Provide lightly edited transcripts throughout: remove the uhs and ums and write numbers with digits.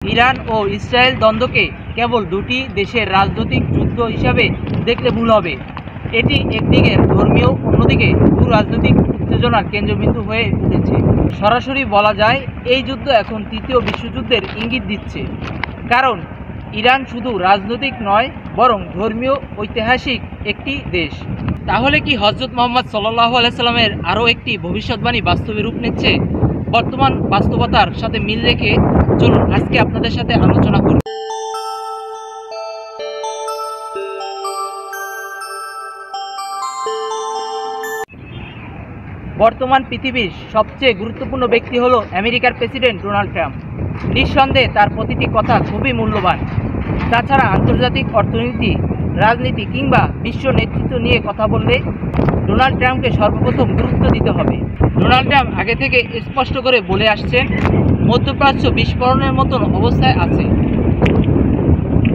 Iran ও Israel দ্বন্দ্বকে কেবল দুটি দেশের রাজনৈতিক যুদ্ধ হিসাবে দেখলে ভুল হবে। এটি একদিকে ধর্মীয়, অন্যদিকে ভূ রাজনৈতিক উত্তেজনার কেন্দ্রবিন্দু হয়ে উঠেছে। সরাসরি বলা যায় এই যুদ্ধ এখন তৃতীয় বিশ্বযুদ্ধের ইঙ্গিত দিচ্ছে। কারণ ইরান শুধু রাজনৈতিক নয়, বরং ধর্মীয় ঐতিহাসিক একটি দেশ। তাহলে কি হজরত মুহাম্মদ সাল্লাল্লাহু আলাইহি সাল্লামের আরও একটি ভবিষ্যৎবাণী বাস্তবে রূপ নিচ্ছে? বর্তমান বাস্তবতার সাথে মিল রেখে চলুন আজকে আপনাদের সাথে আলোচনা করি। বর্তমান পৃথিবীর সবচেয়ে গুরুত্বপূর্ণ ব্যক্তি হলো আমেরিকার প্রেসিডেন্ট ডোনাল্ড ট্রাম্প। নিঃসন্দেহে তার প্রতিটি কথা খুবই মূল্যবান। তাছাড়া আন্তর্জাতিক অর্থনীতি, রাজনীতি কিংবা বিশ্ব নেতৃত্ব নিয়ে কথা বললে ডোনাল্ড ট্রাম্পকে সর্বপ্রথম গুরুত্ব দিতে হবে। ডোনাল্ড ট্রাম্প আগে থেকে স্পষ্ট করে বলে আসছেন, মধ্যপ্রাচ্য বিস্ফোরণের মতন অবস্থায় আছে।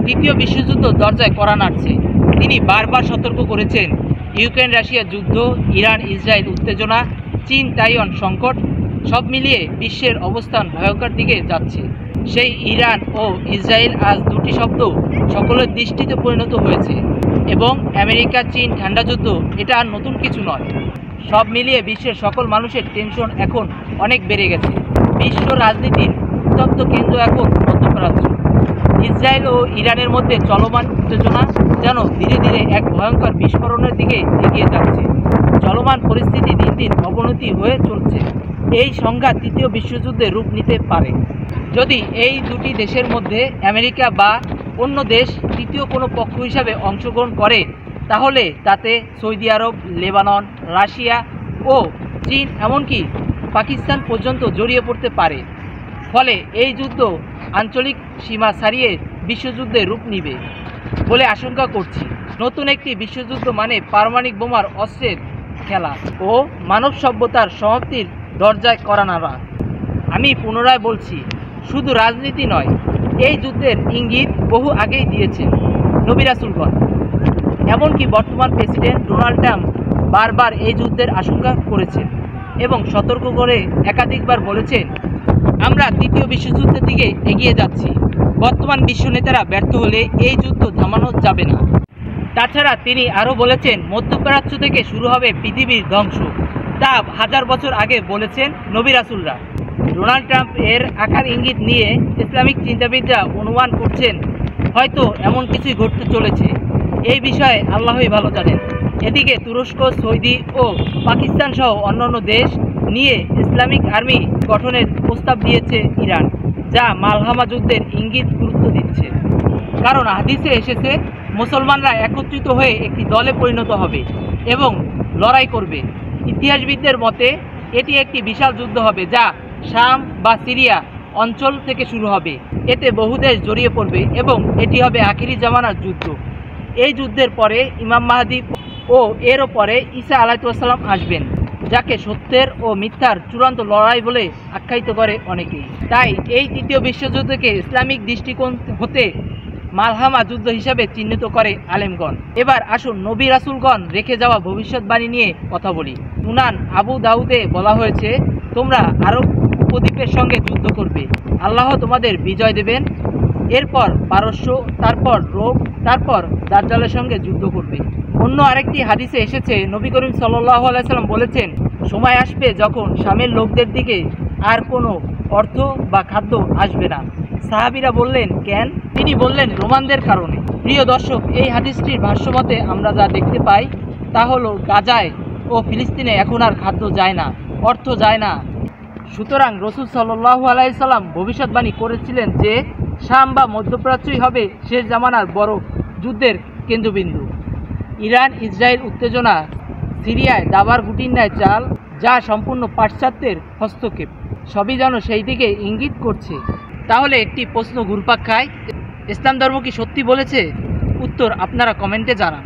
তৃতীয় বিশ্বযুদ্ধ দরজায় কড়া নাড়ছে। তিনি বারবার সতর্ক করেছেন, ইউক্রেন রাশিয়া যুদ্ধ, ইরান ইসরায়েল উত্তেজনা, চীন তাইওয়ান সংকট, সব মিলিয়ে বিশ্বের অবস্থান ভয়ঙ্কর দিকে যাচ্ছে। সেই ইরান ও ইসরায়েল আজ দুটি শব্দ সকলের দৃষ্টিতে পরিণত হয়েছে। এবং আমেরিকা চীন ঠান্ডা যুদ্ধ এটা আর নতুন কিছু নয়। সব মিলিয়ে বিশ্বের সকল মানুষের টেনশন এখন অনেক বেড়ে গেছে। বিশ্ব রাজনীতির উত্তপ্ত কেন্দ্র এখন মধ্যপ্রাচ্য। ইসরায়েল ও ইরানের মধ্যে চলমান উত্তেজনা যেন ধীরে ধীরে এক ভয়ঙ্কর বিস্ফোরণের দিকে এগিয়ে যাচ্ছে। চলমান পরিস্থিতি দিন দিন অবনতি হয়ে চলছে। এই সংঘাত তৃতীয় বিশ্বযুদ্ধে রূপ নিতে পারে। যদি এই দুটি দেশের মধ্যে আমেরিকা বা অন্য দেশ তৃতীয় কোনো পক্ষ হিসাবে অংশগ্রহণ করে, তাহলে তাতে সৌদি আরব, লেবানন, রাশিয়া ও চীন এমনকি পাকিস্তান পর্যন্ত জড়িয়ে পড়তে পারে। ফলে এই যুদ্ধ আঞ্চলিক সীমা ছাড়িয়ে বিশ্বযুদ্ধে রূপ নিবে বলে আশঙ্কা করছি। নতুন একটি বিশ্বযুদ্ধ মানে পারমাণবিক বোমার অস্ত্রের খেলা ও মানব সভ্যতার সমাপ্তির দরজায় কড়া নাড়া। আমি পুনরায় বলছি, শুধু রাজনীতি নয়, এই যুদ্ধের ইঙ্গিত বহু আগেই দিয়েছেন নবী রাসূলগণ। এমনকি বর্তমান প্রেসিডেন্ট ডোনাল্ড ট্রাম্প বারবার এই যুদ্ধের আশঙ্কা করেছেন এবং সতর্ক করে একাধিকবার বলেছেন, আমরা তৃতীয় বিশ্বযুদ্ধের দিকে এগিয়ে যাচ্ছি। বর্তমান বিশ্ব নেতারা ব্যর্থ হলে এই যুদ্ধ থামানো যাবে না। তাছাড়া তিনি আরও বলেছেন, মধ্যপ্রাচ্য থেকে শুরু হবে পৃথিবীর ধ্বংস। তা হাজার বছর আগে বলেছেন নবী রাসূলরা। ডোনাল্ড ট্রাম্প এর আকার ইঙ্গিত নিয়ে ইসলামিক চিন্তাবিদরা অনুমান করছেন, হয়তো এমন কিছুই ঘটতে চলেছে। এই বিষয়ে আল্লাহই ভালো জানেন। এদিকে তুরস্ক, সৌদি ও পাকিস্তান সহ অন্যান্য দেশ নিয়ে ইসলামিক আর্মি গঠনের প্রস্তাব দিয়েছে ইরান, যা মালহামা যুদ্ধের ইঙ্গিত গুরুত্ব দিচ্ছে। কারণ হাদিসে এসেছে, মুসলমানরা একত্রিত হয়ে একটি দলে পরিণত হবে এবং লড়াই করবে। ইতিহাসবিদদের মতে এটি একটি বিশাল যুদ্ধ হবে, যা শাম বা সিরিয়া অঞ্চল থেকে শুরু হবে। এতে বহু দেশ জড়িয়ে পড়বে এবং এটি হবে আখিরি জামানার যুদ্ধ। এই যুদ্ধের পরে ইমাম মাহদী ও এরও পরে ঈসা আলাইহিস সালাম আসবেন, যাকে সত্যের ও মিথ্যার চূড়ান্ত লড়াই বলে আখ্যায়িত করে অনেকেই। তাই এই তৃতীয় বিশ্বযুদ্ধকে ইসলামিক দৃষ্টিকোণ হতে মালহামা যুদ্ধ হিসাবে চিহ্নিত করে আলেমগণ। এবার আসুন নবী রাসূলগণ রেখে যাওয়া ভবিষ্যৎবাণী নিয়ে কথা বলি। সুনান আবু দাউদে বলা হয়েছে, তোমরা আরব উপদ্বীপের সঙ্গে যুদ্ধ করবে, আল্লাহ তোমাদের বিজয় দেবেন। এরপর পারস্য, তারপর রোম, তারপর দাজ্জালের সঙ্গে যুদ্ধ করবে। অন্য আরেকটি হাদিসে এসেছে, নবী করিম সাল্লাল্লাহু আলাইহি সাল্লাম বলেছেন, সময় আসবে যখন শামের লোকদের দিকে আর কোনো অর্থ বা খাদ্য আসবে না। সাহাবীরা বললেন, কেন? তিনি বললেন, রোমানদের কারণে। প্রিয় দর্শক, এই হাদিসটির ভাষ্যমতে আমরা যা দেখতে পাই তা হলো গাজায় ও ফিলিস্তিনে এখন আর খাদ্য যায় না, অর্থ যায় না। সুতরাং রাসূল সাল্লাল্লাহু আলাইহি সাল্লাম ভবিষ্যৎবাণী করেছিলেন যে শাম বা মধ্যপ্রাচ্যই হবে শেষ জামানার বড় যুদ্ধের কেন্দ্রবিন্দু। ইরান ইসরায়েল উত্তেজনা, সিরিয়ায় দাবার গুটির ন্যায় চাল, যা সম্পূর্ণ পাশ্চাত্যের হস্তক্ষেপ, সবই যেন সেই দিকে ইঙ্গিত করছে। তাহলে একটি প্রশ্ন ঘুরপাক খায়, ইসলাম ধর্ম কি সত্যি বলেছে? উত্তর আপনারা কমেন্টে জানান।